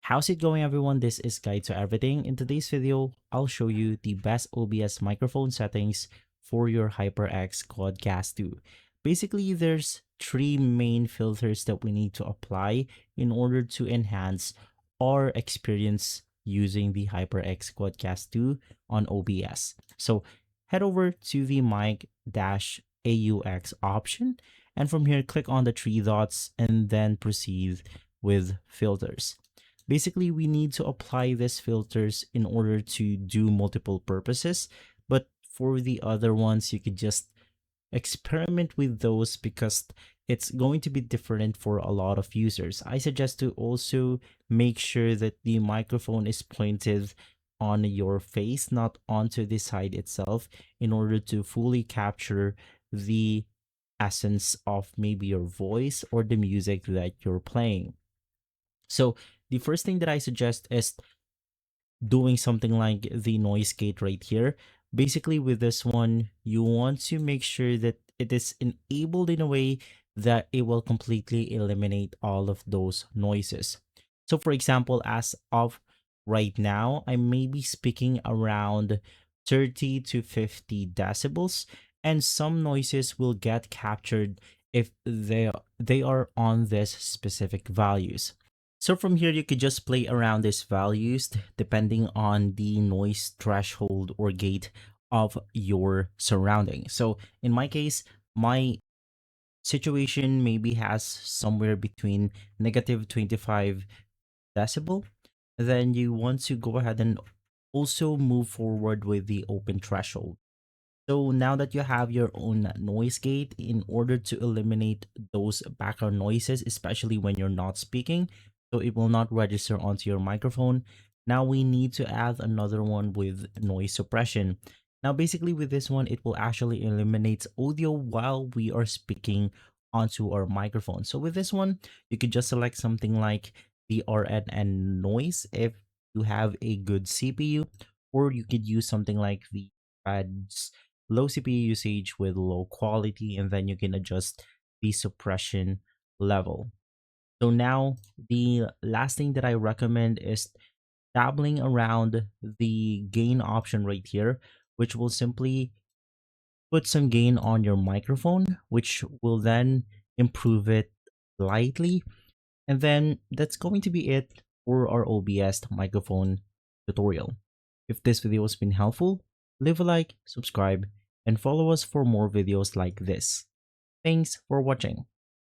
How's it going, everyone? This is Guide to Everything. In today's video, I'll show you the best OBS microphone settings for your HyperX QuadCast 2. Basically, there's three main filters that we need to apply in order to enhance our experience using the HyperX QuadCast 2 on OBS. So head over to the mic-aux option, and from here, click on the three dots and then proceed with filters. Basically, we need to apply these filters in order to do multiple purposes, but for the other ones, you could just experiment with those because it's going to be different for a lot of users. I suggest to also make sure that the microphone is pointed on your face, not onto the side itself, in order to fully capture the essence of maybe your voice or the music that you're playing. So the first thing that I suggest is doing something like the noise gate right here. Basically, with this one, you want to make sure that it is enabled in a way that it will completely eliminate all of those noises. So for example, as of right now, I may be speaking around 30 to 50 decibels, and some noises will get captured if they are on this specific values. So from here, you could just play around these values depending on the noise threshold or gate of your surrounding. So in my case, my situation maybe has somewhere between negative 25 decibel. Then you want to go ahead and also move forward with the open threshold. So now that you have your own noise gate, in order to eliminate those background noises, especially when you're not speaking, so it will not register onto your microphone. Now we need to add another one with noise suppression. Now basically with this one, it will actually eliminate audio while we are speaking onto our microphone. So with this one, you could just select something like the RNN noise if you have a good CPU, or you could use something like the ads low CPU usage with low quality, and then you can adjust the suppression level. So now the last thing that I recommend is dabbling around the gain option right here, which will simply put some gain on your microphone, which will then improve it slightly. And then that's going to be it for our OBS microphone tutorial. If this video has been helpful, leave a like, subscribe, and follow us for more videos like this. Thanks for watching.